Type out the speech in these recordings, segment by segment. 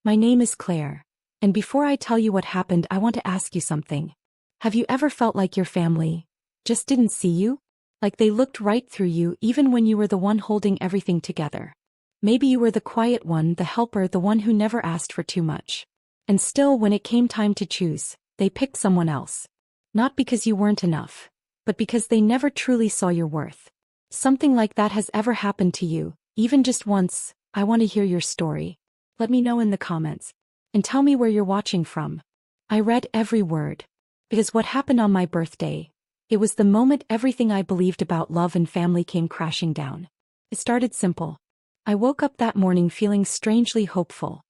My name is Claire. And before I tell you what happened, I want to ask you something. Have you ever felt like your family just didn't see you? Like they looked right through you even when you were the one holding everything together. Maybe you were the quiet one, the helper, the one who never asked for too much. And still, when it came time to choose, they picked someone else. Not because you weren't enough, but because they never truly saw your worth. Something like that has ever happened to you, even just once. I want to hear your story. Let me know in the comments. And tell me where you're watching from. I read every word. Because what happened on my birthday, it was the moment everything I believed about love and family came crashing down. It started simple. I woke up that morning feeling strangely hopeful.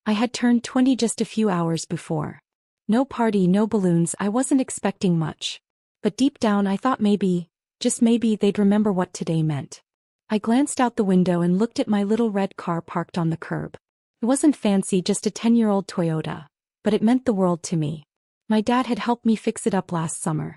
I had turned 20 just a few hours before. No party, no balloons, I wasn't expecting much. But deep down I thought maybe, just maybe, they'd remember what today meant. I glanced out the window and looked at my little red car parked on the curb. It wasn't fancy, just a 10-year-old Toyota. But it meant the world to me. My dad had helped me fix it up last summer.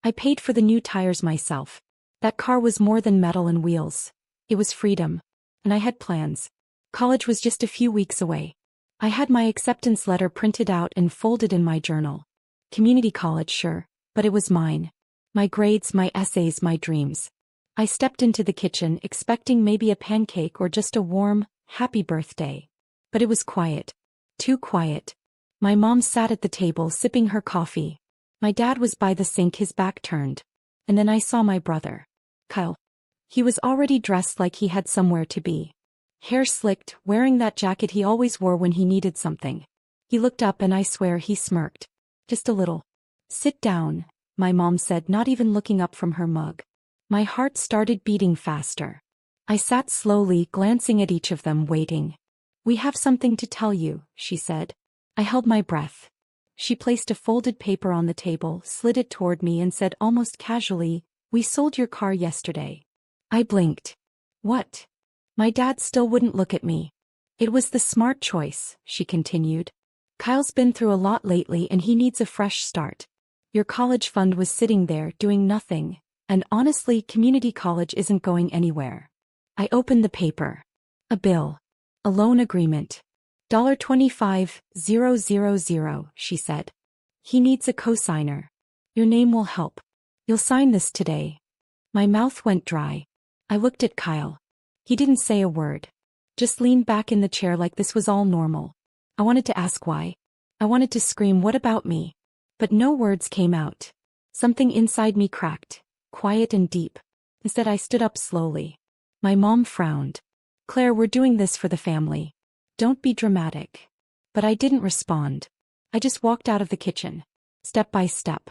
I paid for the new tires myself. That car was more than metal and wheels. It was freedom. And I had plans. College was just a few weeks away. I had my acceptance letter printed out and folded in my journal. Community college, sure, but it was mine. My grades, my essays, my dreams. I stepped into the kitchen expecting maybe a pancake or just a warm, happy birthday. But it was quiet. Too quiet. My mom sat at the table sipping her coffee. My dad was by the sink, his back turned. And then I saw my brother, Kyle. He was already dressed like he had somewhere to be. Hair slicked, wearing that jacket he always wore when he needed something. He looked up and I swear he smirked. Just a little. Sit down, my mom said, not even looking up from her mug. My heart started beating faster. I sat slowly, glancing at each of them, waiting. We have something to tell you, she said. I held my breath. She placed a folded paper on the table, slid it toward me and said almost casually, "We sold your car yesterday." I blinked. What? My dad still wouldn't look at me. It was the smart choice, she continued. Kyle's been through a lot lately and he needs a fresh start. Your college fund was sitting there doing nothing, and honestly, community college isn't going anywhere. I opened the paper. A bill. A loan agreement. $25,000, she said. He needs a cosigner. Your name will help. You'll sign this today. My mouth went dry. I looked at Kyle. He didn't say a word. Just leaned back in the chair like this was all normal. I wanted to ask why. I wanted to scream, "What about me?" But no words came out. Something inside me cracked, quiet and deep. Instead, I stood up slowly. My mom frowned. "Claire, we're doing this for the family. Don't be dramatic." But I didn't respond. I just walked out of the kitchen, step by step.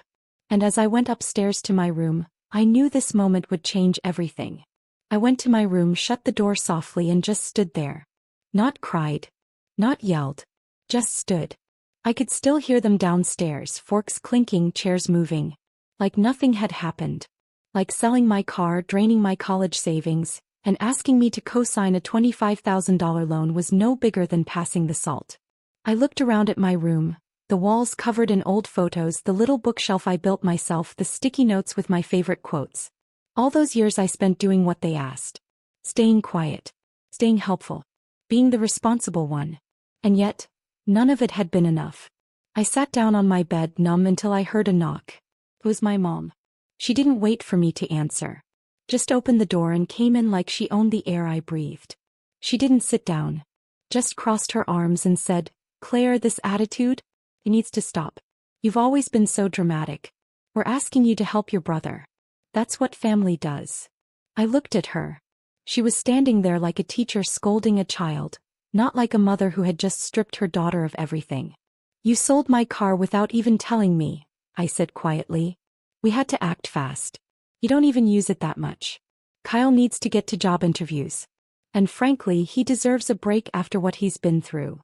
And as I went upstairs to my room, I knew this moment would change everything. I went to my room, shut the door softly and just stood there. Not cried. Not yelled. Just stood. I could still hear them downstairs, forks clinking, chairs moving. Like nothing had happened. Like selling my car, draining my college savings, and asking me to co-sign a $25,000 loan was no bigger than passing the salt. I looked around at my room, the walls covered in old photos, the little bookshelf I built myself, the sticky notes with my favorite quotes. All those years I spent doing what they asked. Staying quiet. Staying helpful. Being the responsible one. And yet, none of it had been enough. I sat down on my bed, numb, until I heard a knock. It was my mom. She didn't wait for me to answer. Just opened the door and came in like she owned the air I breathed. She didn't sit down. Just crossed her arms and said, "Claire, this attitude? It needs to stop. You've always been so dramatic. We're asking you to help your brother. That's what family does." I looked at her. She was standing there like a teacher scolding a child, not like a mother who had just stripped her daughter of everything. "You sold my car without even telling me," I said quietly. "We had to act fast. You don't even use it that much. Kyle needs to get to job interviews. And frankly, he deserves a break after what he's been through."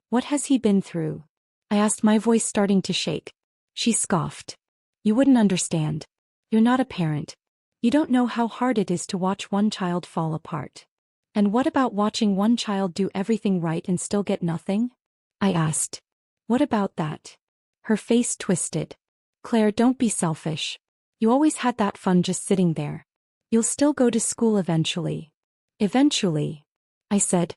"What has he been through?" I asked, my voice starting to shake. She scoffed. "You wouldn't understand. You're not a parent. You don't know how hard it is to watch one child fall apart." "And what about watching one child do everything right and still get nothing?" I asked. "What about that?" Her face twisted. "Claire, don't be selfish. You always had that fund just sitting there. You'll still go to school eventually." "Eventually," I said.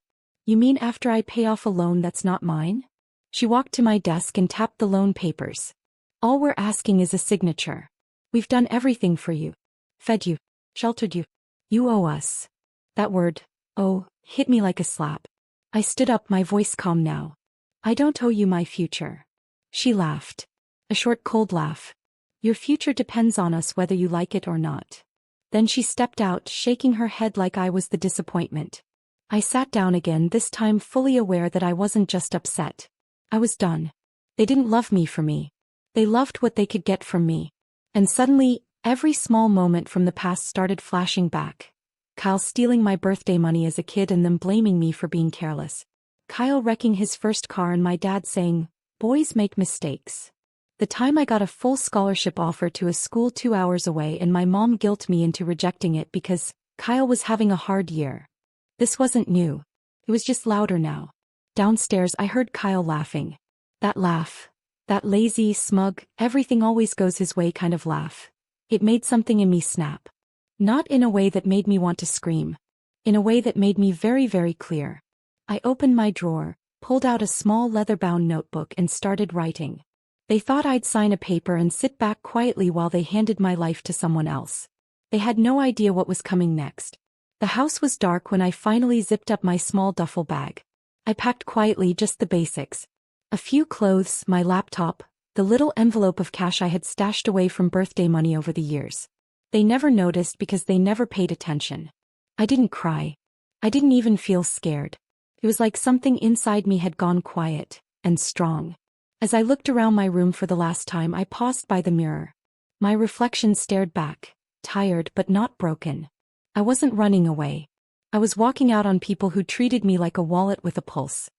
You mean after I pay off a loan that's not mine? She walked to my desk and tapped the loan papers. All we're asking is a signature. We've done everything for you. Fed you. Sheltered you. You owe us. That word, oh, hit me like a slap. I stood up, my voice calm now. I don't owe you my future. She laughed. A short, cold laugh. Your future depends on us whether you like it or not. Then she stepped out, shaking her head like I was the disappointment. I sat down again, this time fully aware that I wasn't just upset. I was done. They didn't love me for me. They loved what they could get from me. And suddenly, every small moment from the past started flashing back. Kyle stealing my birthday money as a kid and then blaming me for being careless. Kyle wrecking his first car and my dad saying, "Boys make mistakes." The time I got a full scholarship offer to a school 2 hours away and my mom guilted me into rejecting it because Kyle was having a hard year. This wasn't new. It was just louder now. Downstairs I heard Kyle laughing. That laugh. That lazy, smug, everything always goes his way kind of laugh. It made something in me snap. Not in a way that made me want to scream. In a way that made me very, very clear. I opened my drawer, pulled out a small leather-bound notebook and started writing. They thought I'd sign a paper and sit back quietly while they handed my life to someone else. They had no idea what was coming next. The house was dark when I finally zipped up my small duffel bag. I packed quietly, just the basics. A few clothes, my laptop, the little envelope of cash I had stashed away from birthday money over the years. They never noticed because they never paid attention. I didn't cry. I didn't even feel scared. It was like something inside me had gone quiet and strong. As I looked around my room for the last time, I paused by the mirror. My reflection stared back, tired but not broken. I wasn't running away. I was walking out on people who treated me like a wallet with a pulse.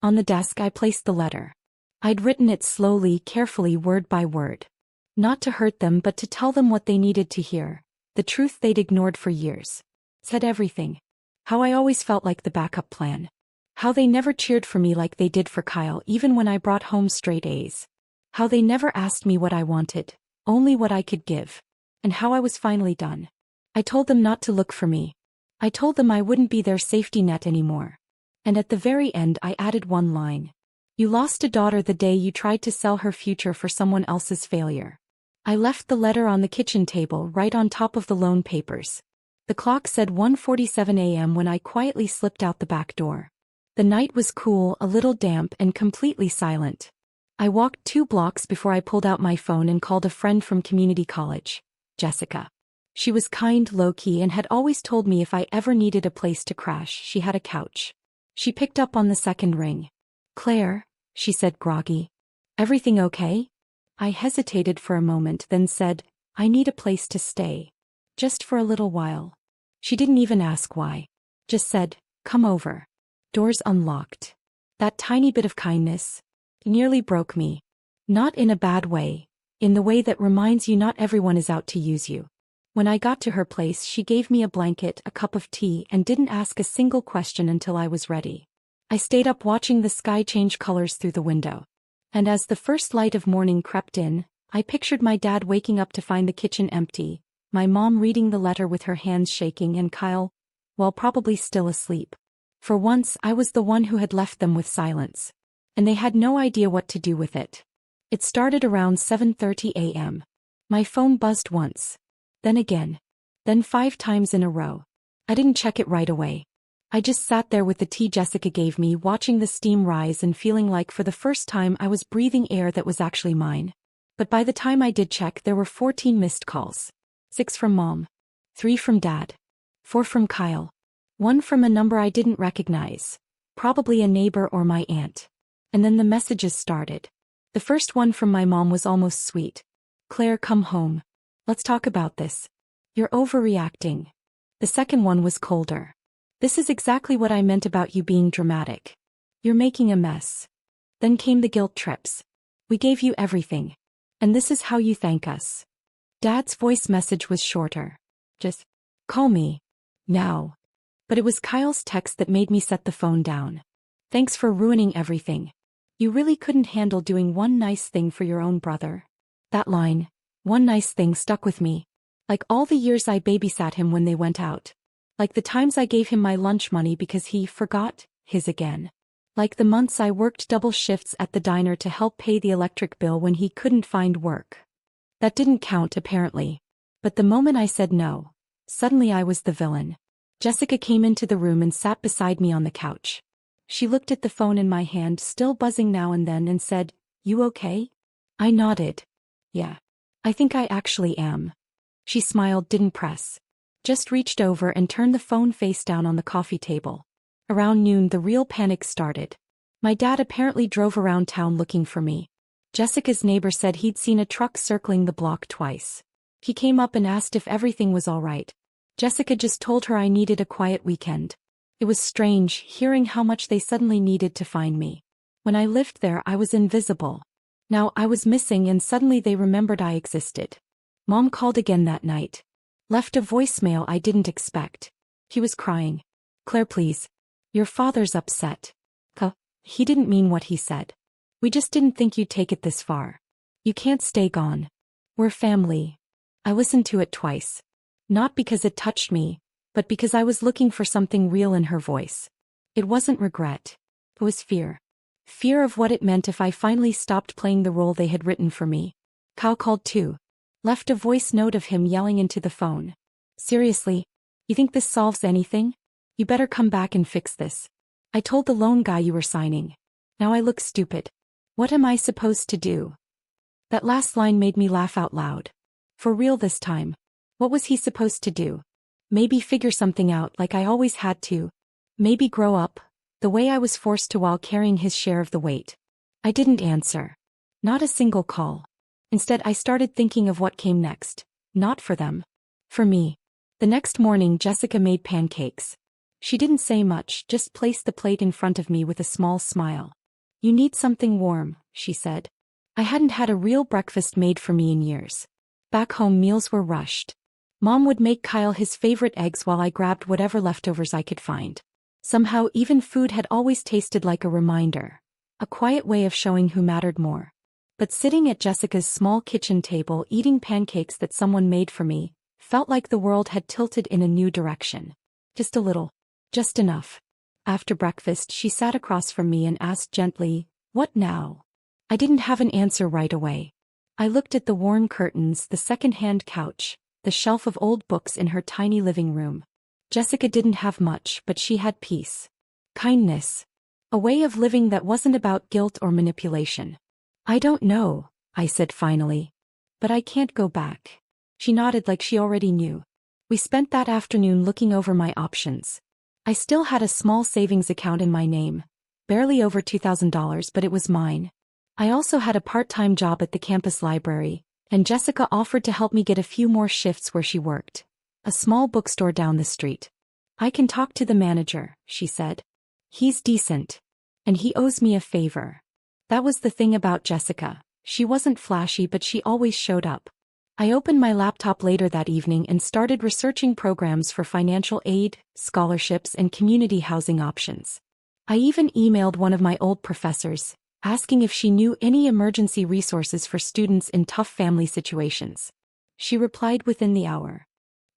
On the desk I placed the letter. I'd written it slowly, carefully, word by word. Not to hurt them but to tell them what they needed to hear, the truth they'd ignored for years. Said everything. How I always felt like the backup plan. How they never cheered for me like they did for Kyle even when I brought home straight A's. How they never asked me what I wanted, only what I could give. And how I was finally done. I told them not to look for me. I told them I wouldn't be their safety net anymore. And at the very end I added one line. You lost a daughter the day you tried to sell her future for someone else's failure. I left the letter on the kitchen table right on top of the loan papers. The clock said 1:47 a.m. when I quietly slipped out the back door. The night was cool, a little damp and completely silent. I walked 2 blocks before I pulled out my phone and called a friend from community college, Jessica. She was kind, low-key, and had always told me if I ever needed a place to crash, she had a couch. She picked up on the second ring. "Claire," she said groggy. "Everything okay?" I hesitated for a moment, then said, "I need a place to stay. Just for a little while." She didn't even ask why. Just said, "Come over." Doors unlocked. That tiny bit of kindness nearly broke me. Not in a bad way. In the way that reminds you not everyone is out to use you. When I got to her place, she gave me a blanket, a cup of tea, and didn't ask a single question until I was ready. I stayed up watching the sky change colors through the window. And as the first light of morning crept in, I pictured my dad waking up to find the kitchen empty, my mom reading the letter with her hands shaking, and Kyle, well, probably still asleep. For once, I was the one who had left them with silence. And they had no idea what to do with it. It started around 7:30 a.m. My phone buzzed once. Then again. Then 5 times in a row. I didn't check it right away. I just sat there with the tea Jessica gave me, watching the steam rise and feeling like for the first time I was breathing air that was actually mine. But by the time I did check, there were 14 missed calls. 6 from Mom. 3 from Dad. 4 from Kyle. 1 from a number I didn't recognize. Probably a neighbor or my aunt. And then the messages started. The first one from my mom was almost sweet. "Claire, come home. Let's talk about this. You're overreacting." The second one was colder. "This is exactly what I meant about you being dramatic. You're making a mess." Then came the guilt trips. "We gave you everything. And this is how you thank us." Dad's voice message was shorter. "Just call me. Now." But it was Kyle's text that made me set the phone down. "Thanks for ruining everything. You really couldn't handle doing one nice thing for your own brother." That line, "one nice thing," stuck with me. Like all the years I babysat him when they went out. Like the times I gave him my lunch money because he forgot his again. Like the months I worked double shifts at the diner to help pay the electric bill when he couldn't find work. That didn't count, apparently. But the moment I said no, suddenly I was the villain. Jessica came into the room and sat beside me on the couch. She looked at the phone in my hand, still buzzing now and then, and said, "You okay?" I nodded. "Yeah. I think I actually am." She smiled, didn't press. Just reached over and turned the phone face down on the coffee table. Around noon, the real panic started. My dad apparently drove around town looking for me. Jessica's neighbor said he'd seen a truck circling the block twice. He came up and asked if everything was all right. Jessica just told her I needed a quiet weekend. It was strange, hearing how much they suddenly needed to find me. When I lived there, I was invisible. Now I was missing, and suddenly they remembered I existed. Mom called again that night. Left a voicemail I didn't expect. He was crying. "Claire, please. Your father's upset." He didn't mean what he said. "We just didn't think you'd take it this far. You can't stay gone. We're family." I listened to it twice. Not because it touched me, but because I was looking for something real in her voice. It wasn't regret. It was fear. Fear of what it meant if I finally stopped playing the role they had written for me. Kyle called too. Left a voice note of him yelling into the phone. "Seriously? You think this solves anything? You better come back and fix this. I told the loan guy you were signing. Now I look stupid. What am I supposed to do?" That last line made me laugh out loud. For real this time. What was he supposed to do? Maybe figure something out like I always had to. Maybe grow up, the way I was forced to while carrying his share of the weight. I didn't answer. Not a single call. Instead, I started thinking of what came next. Not for them. For me. The next morning, Jessica made pancakes. She didn't say much, just placed the plate in front of me with a small smile. "You need something warm," she said. I hadn't had a real breakfast made for me in years. Back home, meals were rushed. Mom would make Kyle his favorite eggs while I grabbed whatever leftovers I could find. Somehow, even food had always tasted like a reminder. A quiet way of showing who mattered more. But sitting at Jessica's small kitchen table eating pancakes that someone made for me, felt like the world had tilted in a new direction. Just a little. Just enough. After breakfast, she sat across from me and asked gently, "What now?" I didn't have an answer right away. I looked at the worn curtains, the second-hand couch, the shelf of old books in her tiny living room. Jessica didn't have much, but she had peace. Kindness. A way of living that wasn't about guilt or manipulation. "I don't know," I said finally. "But I can't go back." She nodded like she already knew. We spent that afternoon looking over my options. I still had a small savings account in my name. Barely over $2,000, but it was mine. I also had a part-time job at the campus library, and Jessica offered to help me get a few more shifts where she worked. A small bookstore down the street. "I can talk to the manager," she said. "He's decent. And he owes me a favor." That was the thing about Jessica. She wasn't flashy, but she always showed up. I opened my laptop later that evening and started researching programs for financial aid, scholarships, and community housing options. I even emailed one of my old professors, asking if she knew any emergency resources for students in tough family situations. She replied within the hour.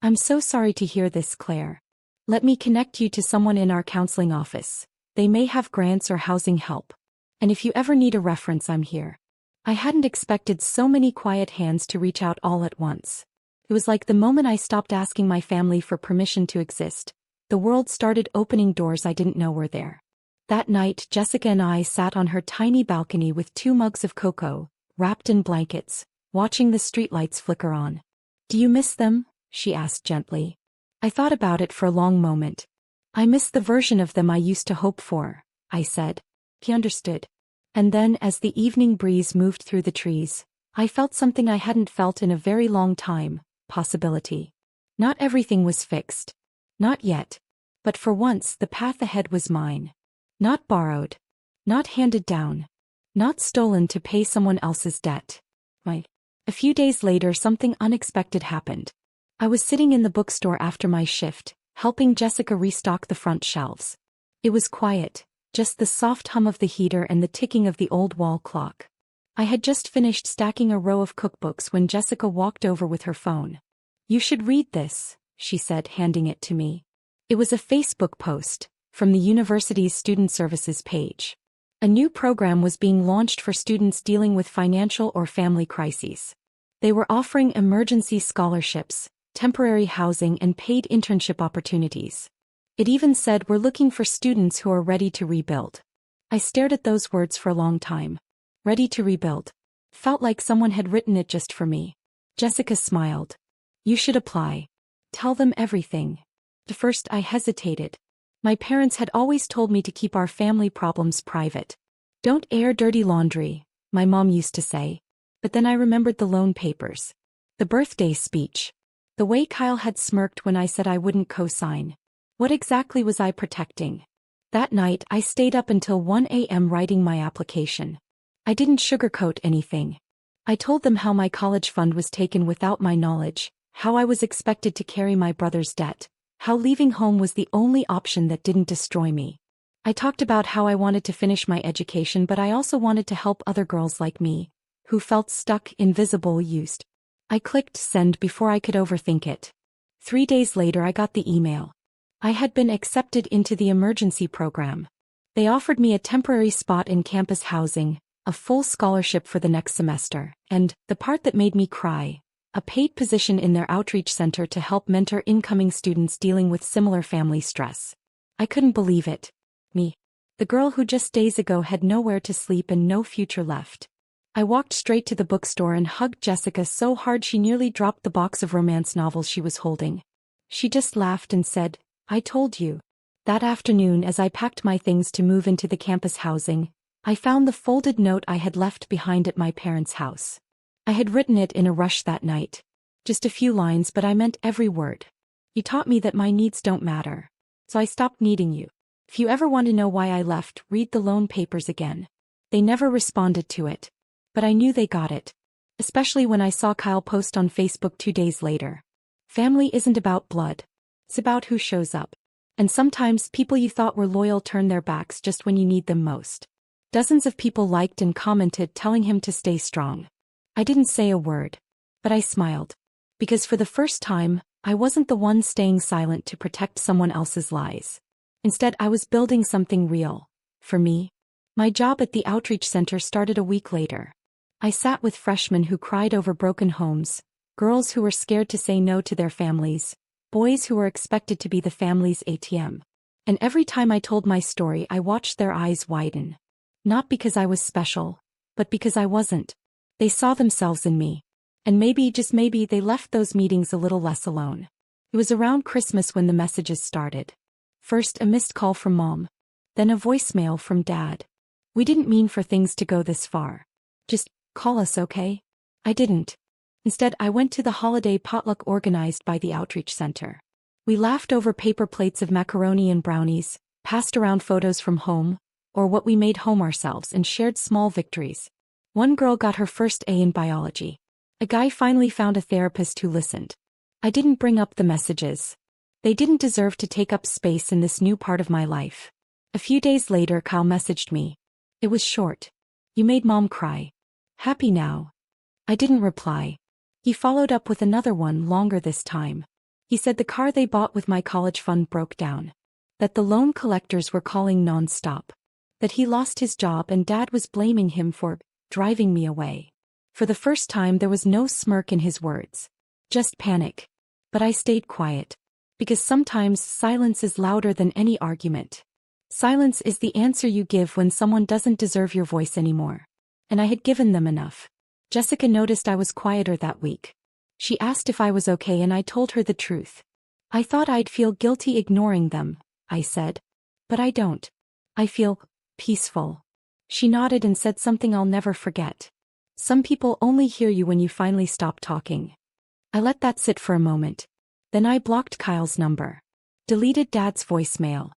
"I'm so sorry to hear this, Claire. Let me connect you to someone in our counseling office. They may have grants or housing help. And if you ever need a reference, I'm here." I hadn't expected so many quiet hands to reach out all at once. It was like the moment I stopped asking my family for permission to exist, the world started opening doors I didn't know were there. That night, Jessica and I sat on her tiny balcony with 2 mugs of cocoa, wrapped in blankets, watching the streetlights flicker on. "Do you miss them?" she asked gently. I thought about it for a long moment. "I miss the version of them I used to hope for," I said. He understood. And then, as the evening breeze moved through the trees, I felt something I hadn't felt in a very long time: possibility. Not everything was fixed. Not yet. But for once, the path ahead was mine. Not borrowed. Not handed down. Not stolen to pay someone else's debt. A few days later, something unexpected happened. I was sitting in the bookstore after my shift, helping Jessica restock the front shelves. It was quiet. Just the soft hum of the heater and the ticking of the old wall clock. I had just finished stacking a row of cookbooks when Jessica walked over with her phone. "You should read this," she said, handing it to me. It was a Facebook post, from the university's student services page. A new program was being launched for students dealing with financial or family crises. They were offering emergency scholarships, temporary housing, and paid internship opportunities. It even said, "We're looking for students who are ready to rebuild." I stared at those words for a long time. Ready to rebuild. Felt like someone had written it just for me. Jessica smiled. "You should apply. Tell them everything." At first I hesitated. My parents had always told me to keep our family problems private. "Don't air dirty laundry," my mom used to say. But then I remembered the loan papers. The birthday speech. The way Kyle had smirked when I said I wouldn't co-sign. What exactly was I protecting? That night I stayed up until 1 a.m. writing my application. I didn't sugarcoat anything. I told them how my college fund was taken without my knowledge, how I was expected to carry my brother's debt, how leaving home was the only option that didn't destroy me. I talked about how I wanted to finish my education, but I also wanted to help other girls like me, who felt stuck, invisible, used. I clicked send before I could overthink it. 3 days later I got the email. I had been accepted into the emergency program. They offered me a temporary spot in campus housing, a full scholarship for the next semester, and, the part that made me cry, a paid position in their outreach center to help mentor incoming students dealing with similar family stress. I couldn't believe it. Me. The girl who just days ago had nowhere to sleep and no future left. I walked straight to the bookstore and hugged Jessica so hard she nearly dropped the box of romance novels she was holding. She just laughed and said, "I told you." That afternoon, as I packed my things to move into the campus housing, I found the folded note I had left behind at my parents' house. I had written it in a rush that night. Just a few lines, but I meant every word. "You taught me that my needs don't matter. So I stopped needing you. If you ever want to know why I left, read the loan papers again." They never responded to it. But I knew they got it. Especially when I saw Kyle post on Facebook 2 days later. Family isn't about blood. It's about who shows up. And sometimes people you thought were loyal turn their backs just when you need them most. Dozens of people liked and commented telling him to stay strong. I didn't say a word. But I smiled. Because for the first time, I wasn't the one staying silent to protect someone else's lies. Instead, I was building something real. For me. My job at the outreach center started a week later. I sat with freshmen who cried over broken homes, girls who were scared to say no to their families, boys who were expected to be the family's ATM. And every time I told my story, I watched their eyes widen. Not because I was special, but because I wasn't. They saw themselves in me. And maybe, just maybe, they left those meetings a little less alone. It was around Christmas when the messages started. First a missed call from Mom. Then a voicemail from Dad. "We didn't mean for things to go this far. Just call us, okay?" I didn't. Instead, I went to the holiday potluck organized by the outreach center. We laughed over paper plates of macaroni and brownies, passed around photos from home, or what we made home ourselves, and shared small victories. One girl got her first A in biology. A guy finally found a therapist who listened. I didn't bring up the messages. They didn't deserve to take up space in this new part of my life. A few days later, Kyle messaged me. It was short. "You made Mom cry. Happy now?" I didn't reply. He followed up with another one, longer this time. He said the car they bought with my college fund broke down. That the loan collectors were calling non-stop. That he lost his job and Dad was blaming him for driving me away. For the first time there was no smirk in his words. Just panic. But I stayed quiet. Because sometimes silence is louder than any argument. Silence is the answer you give when someone doesn't deserve your voice anymore. And I had given them enough. Jessica noticed I was quieter that week. She asked if I was okay and I told her the truth. "I thought I'd feel guilty ignoring them," I said. "But I don't. I feel peaceful." She nodded and said something I'll never forget. "Some people only hear you when you finally stop talking." I let that sit for a moment. Then I blocked Kyle's number. Deleted Dad's voicemail.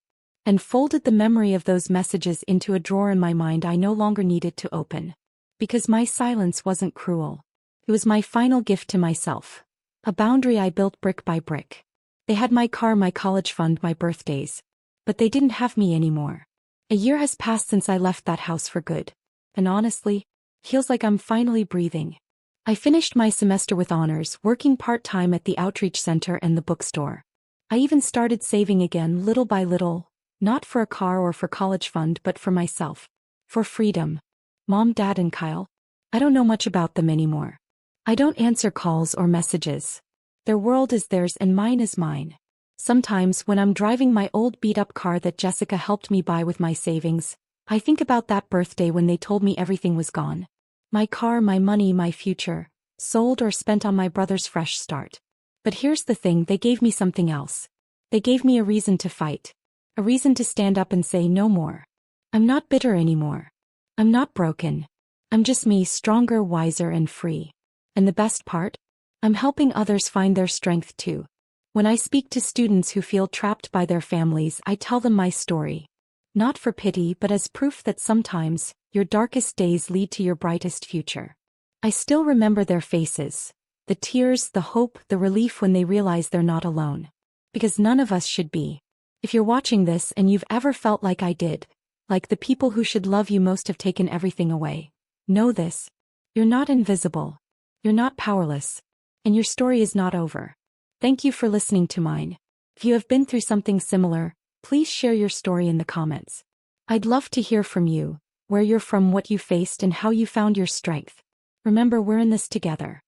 And folded the memory of those messages into a drawer in my mind I no longer needed to open. Because my silence wasn't cruel. It was my final gift to myself. A boundary I built brick by brick. They had my car, my college fund, my birthdays. But they didn't have me anymore. A year has passed since I left that house for good. And honestly, feels like I'm finally breathing. I finished my semester with honors, working part-time at the outreach center and the bookstore. I even started saving again, little by little. Not for a car or for college fund, but for myself. For freedom. Mom, Dad, and Kyle? I don't know much about them anymore. I don't answer calls or messages. Their world is theirs and mine is mine. Sometimes when I'm driving my old beat-up car that Jessica helped me buy with my savings, I think about that birthday when they told me everything was gone. My car, my money, my future, sold or spent on my brother's fresh start. But here's the thing, they gave me something else. They gave me a reason to fight. A reason to stand up and say no more. I'm not bitter anymore. I'm not broken. I'm just me, stronger, wiser, and free. And the best part? I'm helping others find their strength too. When I speak to students who feel trapped by their families, I tell them my story. Not for pity, but as proof that sometimes, your darkest days lead to your brightest future. I still remember their faces. The tears, the hope, the relief when they realize they're not alone. Because none of us should be. If you're watching this and you've ever felt like I did, like the people who should love you most have taken everything away, know this. You're not invisible. You're not powerless. And your story is not over. Thank you for listening to mine. If you have been through something similar, please share your story in the comments. I'd love to hear from you, where you're from, what you faced, and how you found your strength. Remember, we're in this together.